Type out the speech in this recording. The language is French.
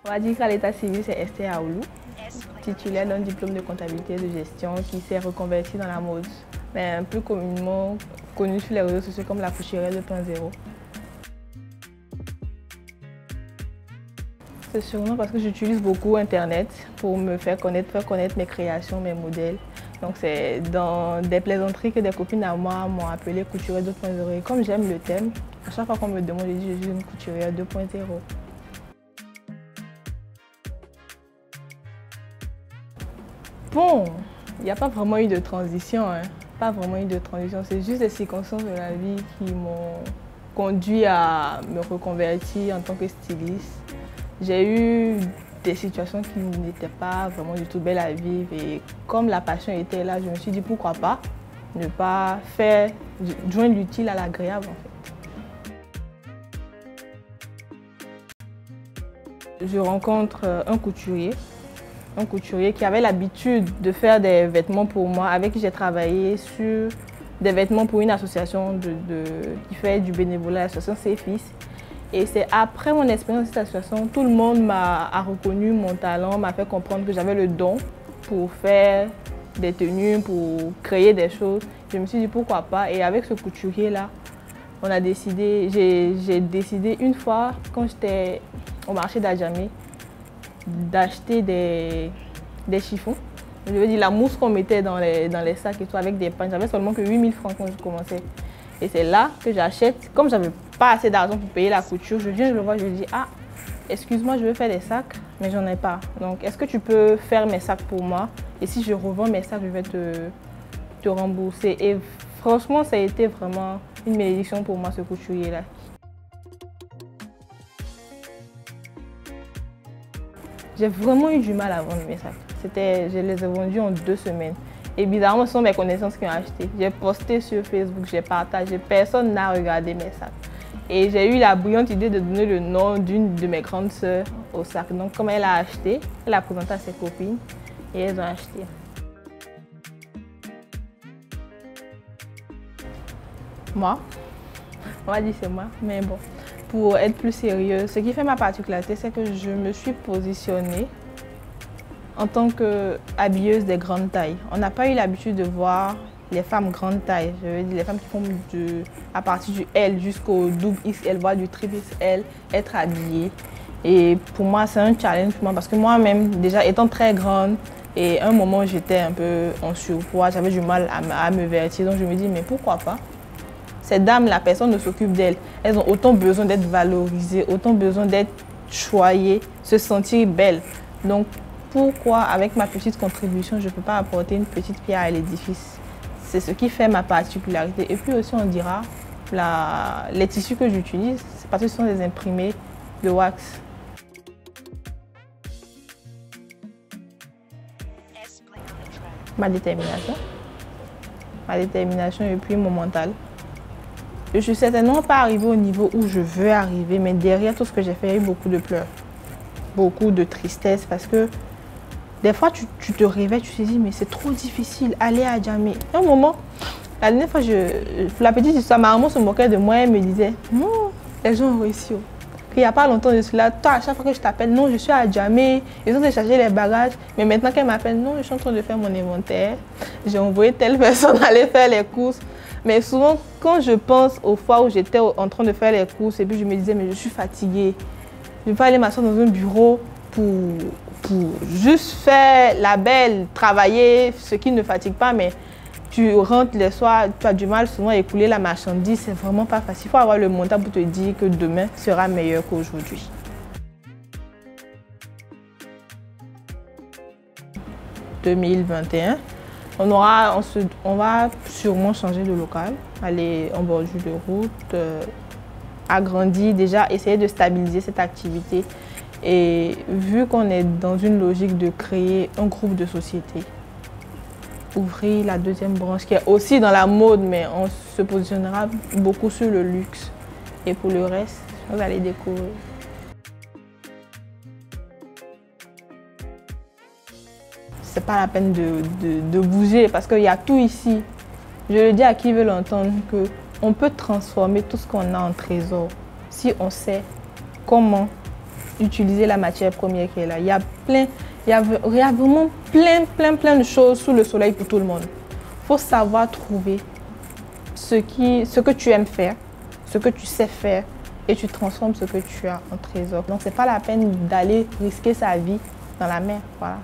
On va dire qu'à l'état civil, c'est Esther Aoulou, titulaire d'un diplôme de comptabilité et de gestion qui s'est reconverti dans la mode, mais un peu communément connue sur les réseaux sociaux comme la couturière 2.0. C'est sûrement parce que j'utilise beaucoup Internet pour me faire connaître mes créations, mes modèles. Donc c'est dans des plaisanteries que des copines à moi m'ont appelée couturière 2.0. Et comme j'aime le thème, à chaque fois qu'on me demande, je dis que je suis une couturière 2.0. Bon, il n'y a pas vraiment eu de transition, hein. Pas vraiment eu de transition, c'est juste des circonstances de la vie qui m'ont conduit à me reconvertir en tant que styliste. J'ai eu des situations qui n'étaient pas vraiment du tout belles à vivre et comme la passion était là, je me suis dit pourquoi pas ne pas faire, joindre l'utile à l'agréable en fait. Je rencontre un couturier qui avait l'habitude de faire des vêtements pour moi, avec qui j'ai travaillé sur des vêtements pour une association qui fait du bénévolat, l'association Ses-Fils. Et c'est après mon expérience dans cette association, tout le monde a reconnu mon talent, m'a fait comprendre que j'avais le don pour faire des tenues, pour créer des choses. Je me suis dit pourquoi pas. Et avec ce couturier-là, j'ai décidé une fois, quand j'étais au marché d'Adjamé, d'acheter des chiffons. Je veux dire, la mousse qu'on mettait dans les sacs et tout avec des pagnes. J'avais seulement que 8 000 francs quand je commençais. Et c'est là que j'achète. Comme je n'avais pas assez d'argent pour payer la couture, je viens, je le vois, je lui dis « Ah, excuse-moi, je veux faire des sacs, mais j'en ai pas. Donc, est-ce que tu peux faire mes sacs pour moi? Et si je revends mes sacs, je vais te rembourser. » Et franchement, ça a été vraiment une bénédiction pour moi, ce couturier-là. J'ai vraiment eu du mal à vendre mes sacs. Je les ai vendus en 2 semaines. Et bizarrement, ce sont mes connaissances qui ont acheté. J'ai posté sur Facebook, j'ai partagé, personne n'a regardé mes sacs. Et j'ai eu la brillante idée de donner le nom d'une de mes grandes sœurs au sac. Donc comme elle a acheté, elle a présenté à ses copines et elles ont acheté. Moi, on va dire c'est moi, mais bon. Pour être plus sérieuse, ce qui fait ma particularité, c'est que je me suis positionnée en tant qu'habilleuse des grandes tailles. On n'a pas eu l'habitude de voir les femmes grande taille, je veux dire les femmes qui font à partir du L jusqu'au double XL, voire du triple XL, être habillées. Et pour moi, c'est un challenge pour moi parce que moi-même, déjà étant très grande, et à un moment j'étais un peu en surpoids, j'avais du mal à me vertir, donc je me dis mais pourquoi pas? Ces dames, la personne ne s'occupe d'elles. Elles ont autant besoin d'être valorisées, autant besoin d'être choyées, se sentir belles. Donc pourquoi, avec ma petite contribution, je ne peux pas apporter une petite pierre à l'édifice? C'est ce qui fait ma particularité. Et puis aussi, on dira, les tissus que j'utilise, c'est parce que ce sont des imprimés de wax. Ma détermination et puis mon mental. Je ne suis certainement pas arrivée au niveau où je veux arriver, mais derrière tout ce que j'ai fait, il y a eu beaucoup de pleurs, beaucoup de tristesse parce que des fois, tu te réveilles, tu te dis, mais c'est trop difficile, aller à Adjamé. À un moment, la dernière fois, la petite histoire, ma maman se moquait de moi, elle me disait, non, les gens ont réussi. Il n'y a pas longtemps de cela, toi, à chaque fois que je t'appelle, non, je suis à Adjamé, ils ont déchargé les bagages. Mais maintenant qu'elle m'appelle, non, je suis en train de faire mon inventaire. J'ai envoyé telle personne aller faire les courses. Mais souvent, quand je pense aux fois où j'étais en train de faire les courses et puis je me disais, mais je suis fatiguée. Je ne vais pas aller m'asseoir dans un bureau pour juste faire la belle, travailler, ce qui ne fatigue pas, mais tu rentres les soirs, tu as du mal souvent à écouler la marchandise, c'est vraiment pas facile. Il faut avoir le mental pour te dire que demain sera meilleur qu'aujourd'hui. En 2021, on va sûrement changer de local, aller en bordure de route, agrandir, déjà essayer de stabiliser cette activité. Et vu qu'on est dans une logique de créer un groupe de société, ouvrir la deuxième branche qui est aussi dans la mode, mais on se positionnera beaucoup sur le luxe. Et pour le reste, vous allez découvrir. C'est pas la peine de bouger parce qu'il y a tout ici. Je le dis à qui veut l'entendre qu'on peut transformer tout ce qu'on a en trésor si on sait comment utiliser la matière première qui est là. Il y a vraiment plein de choses sous le soleil pour tout le monde. Il faut savoir trouver ce que tu aimes faire, ce que tu sais faire, et tu transformes ce que tu as en trésor. Donc, c'est pas la peine d'aller risquer sa vie dans la mer. Voilà.